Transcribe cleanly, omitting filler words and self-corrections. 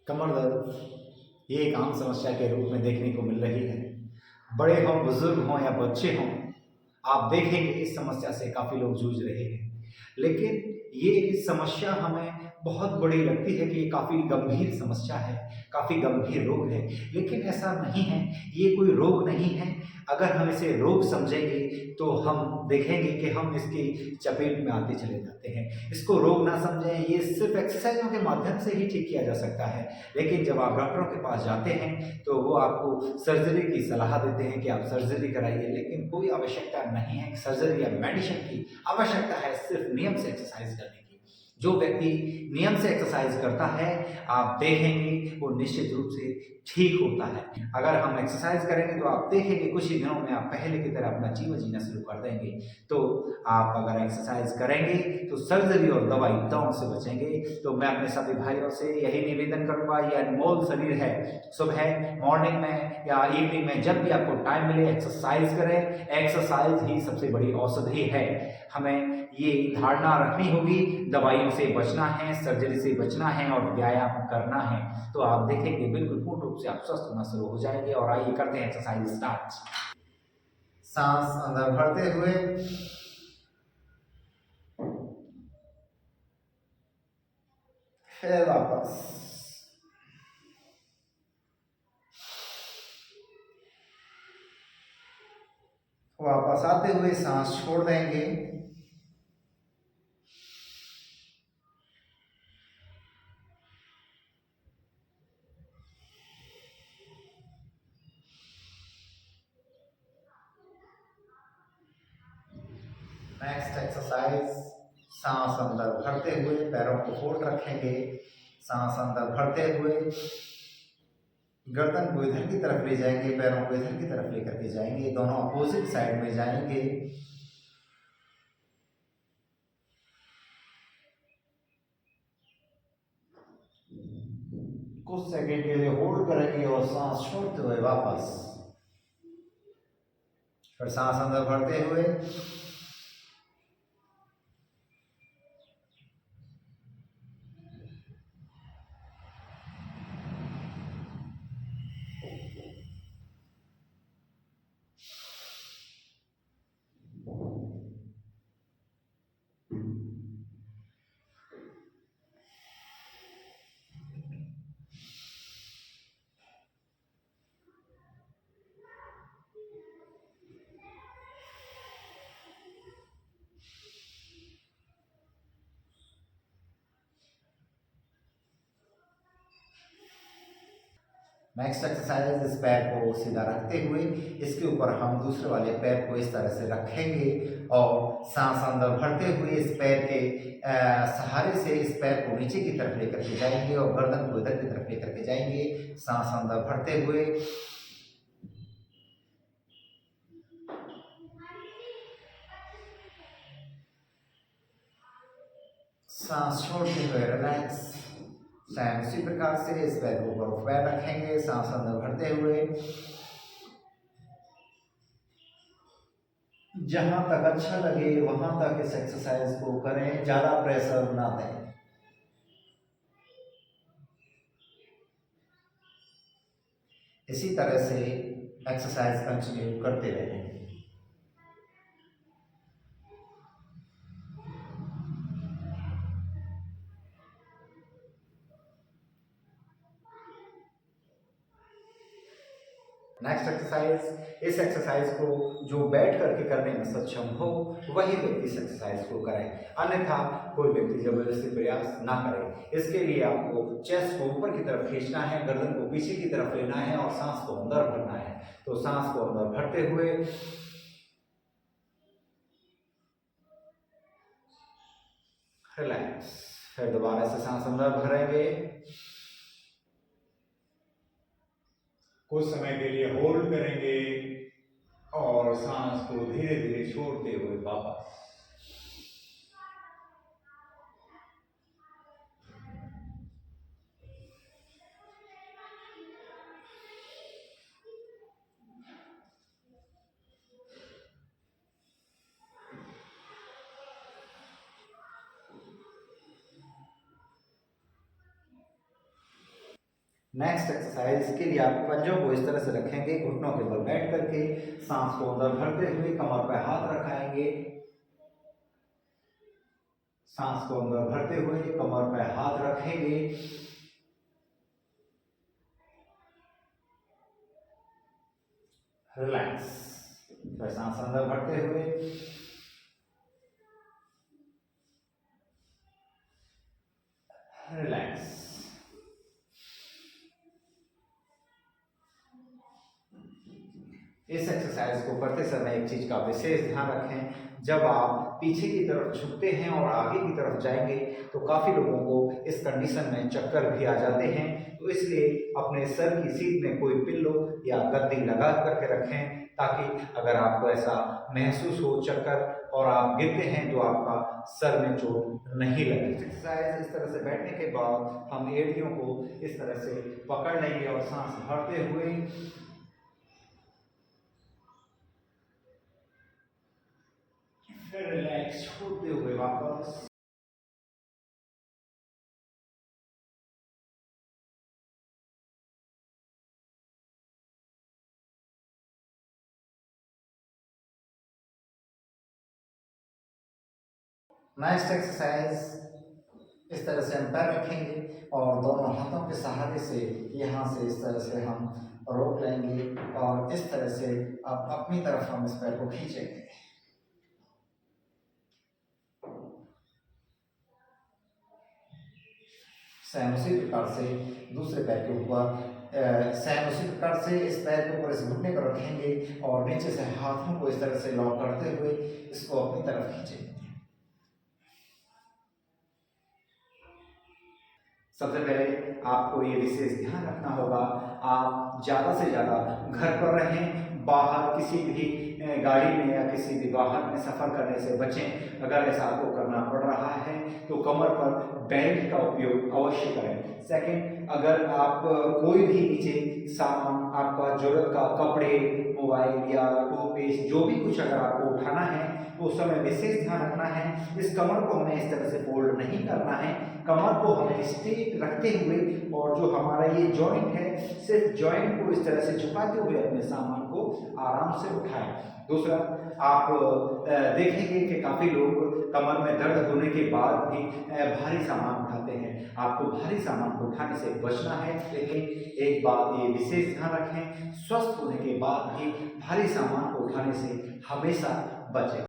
कमर दर्द ये एक आम समस्या के रूप में देखने को मिल रही है। बड़े हों, बुजुर्ग हों या बच्चे हों, आप देखेंगे इस समस्या से काफ़ी लोग जूझ रहे हैं। लेकिन ये समस्या हमें बहुत बड़ी लगती है कि ये काफ़ी गंभीर समस्या है, काफ़ी गंभीर रोग है, लेकिन ऐसा नहीं है, ये कोई रोग नहीं है। अगर हम इसे रोग समझेंगे तो हम देखेंगे कि हम इसकी चपेट में आते चले जाते हैं। इसको रोग ना समझें, ये सिर्फ़ एक्सरसाइज़ों के माध्यम से ही ठीक किया जा सकता है। लेकिन जब आप डॉक्टरों के पास जाते हैं तो वो आपको सर्जरी की सलाह देते हैं कि आप सर्जरी कराइए, लेकिन कोई आवश्यकता नहीं है सर्जरी या मेडिसिन की। आवश्यकता है सिर्फ नियम से एक्सरसाइज करने की। जो व्यक्ति नियम से एक्सरसाइज करता है, आप देखेंगे वो निश्चित रूप से ठीक होता है। अगर हम एक्सरसाइज करेंगे तो आप देखेंगे कुछ ही दिनों में आप पहले की तरह अपना जीवन जीना शुरू कर देंगे। तो आप अगर एक्सरसाइज करेंगे तो सर्जरी और दवाई दोनों से बचेंगे। तो मैं अपने सभी भाइयों से यही निवेदन करूंगा, ये अनमोल शरीर है, सुबह मॉर्निंग में या इवनिंग में जब भी आपको टाइम मिले एक्सरसाइज करें। एक्सरसाइज ही सबसे बड़ी औषधि है। हमें ये धारणा रखनी होगी, दवाइयों से बचना है, सर्जरी से बचना है और व्यायाम करना है। तो आप देखेंगे बिल्कुल पूर्ण रूप से आप स्वस्थ होना शुरू हो जाएंगे। और आइए करते हैं एक्सरसाइज स्टार्ट। सांस अंदर भरते हुए फिर वापस, वापस आते हुए सांस छोड़ देंगे। नेक्स्ट एक्सरसाइज, सांस अंदर भरते हुए पैरों को फोल्ड रखेंगे। सांस अंदर भरते हुए गर्दन को इधर की तरफ ले जाएंगे, पैरों को इधर की तरफ लेकर के जाएंगे, दोनों अपोजिट साइड में जाएंगे। कुछ सेकंड के लिए होल्ड करेंगे और सांस छोड़ते हुए वापस। फिर सांस अंदर भरते हुए नेक्स्ट एक्सरसाइज, इस पैर को सीधा रखते हुए इसके ऊपर हम दूसरे वाले पैर को इस तरह से रखेंगे और सांस अंदर भरते हुए इस पैर के सहारे से इस पैर को नीचे की तरफ लेकर के जाएंगे और गर्दन को इधर की तरफ लेकर के जाएंगे। सांस अंदर भरते हुए सांस छोड़ते हुए रिलैक्स। सेम उसी प्रकार से इस पैर को ऊपर पैर रखेंगे, सांस अंदर भरते हुए जहां तक अच्छा लगे वहां तक इस एक्सरसाइज को करें, ज्यादा प्रेशर ना दें। इसी तरह से एक्सरसाइज कंटिन्यू करते रहें। नेक्स्ट एक्सरसाइज, इस एक्सरसाइज को जो बैठ करके करने में सक्षम हो वही व्यक्ति इस एक्सरसाइज को करें, अन्यथा कोई व्यक्ति जबरदस्ती प्रयास ना करे। इसके लिए आपको चेस्ट को ऊपर की तरफ खींचना है, गर्दन को पीछे की तरफ लेना है और सांस को अंदर भरना है। तो सांस को अंदर भरते हुए रिलैक्स, फिर दोबारा से सांस अंदर भरेंगे, कुछ समय के लिए होल्ड करेंगे और सांस को धीरे धीरे छोड़ते हुए वापस। नेक्स्ट एक्सरसाइज के लिए आप पंजों को इस तरह से रखेंगे, घुटनों के बल बैठ करके, सांस को अंदर भरते हुए कमर पर हाथ रखाएंगे, सांस को अंदर भरते हुए कमर पर हाथ रखेंगे, रिलैक्स। फिर सांस अंदर भरते हुए रिलैक्स। इस एक्सरसाइज को करते समय एक चीज का विशेष ध्यान रखें, जब आप पीछे की तरफ झुकते हैं और आगे की तरफ जाएंगे तो काफी लोगों को इस कंडीशन में चक्कर भी आ जाते हैं। तो इसलिए अपने सर की सीट में कोई पिल्लो या गद्दी लगा करके रखें, ताकि अगर आपको ऐसा महसूस हो चक्कर और आप गिरते हैं तो आपका सर में चोट नहीं लगे। एक्सरसाइज इस तरह से बैठने के बाद हम एड़ियों को इस तरह से पकड़ लेंगे और सांस भरते हुए फिर रिलैक्स छोड़ते हुए वापस। नेक्स्ट एक्सरसाइज, इस तरह से हम पैर रखेंगे और दोनों हाथों के सहारे से यहाँ से इस तरह से हम रोक लेंगे और इस तरह से अब अपनी तरफ हम इस पैर को खींचेंगे। सेम उसी प्रकार से दूसरे पैर के ऊपर सेम उसी प्रकार से इस पैर के ऊपर इस घुटने को रखेंगे और नीचे से हाथों को इस तरह से लॉक करते हुए इसको अपनी तरफ खींचेंगे। सबसे पहले आपको ये विशेष ध्यान रखना होगा, आप ज़्यादा से ज़्यादा घर पर रहें, बाहर किसी भी गाड़ी में या किसी भी वाहन में सफ़र करने से बचें। अगर ऐसा आपको करना पड़ रहा है तो कमर पर बेल्ट का उपयोग अवश्य करें। सेकंड, अगर आप कोई भी नीचे सामान आपका जरूरत का कपड़े, मोबाइल या टूथपेस्ट जो भी कुछ अगर आपको उठाना है तो उस समय विशेष ध्यान रखना है, इस कमर को हमें इस तरह से फोल्ड नहीं करना है। कमर को हमें स्ट्रेट रखते हुए और जो हमारा ये जॉइंट है सिर्फ जॉइंट को इस तरह से झुकाते हुए अपने सामान को आराम से उठाएं। दूसरा, आप देखेंगे कि काफ़ी लोग कमर में दर्द होने के बाद भी भारी सामान उठाते हैं। आपको भारी सामान को उठाने से बचना है, लेकिन एक बात ये विशेष ध्यान रखें, स्वस्थ होने के बाद भी भारी सामान को उठाने से हमेशा बचें।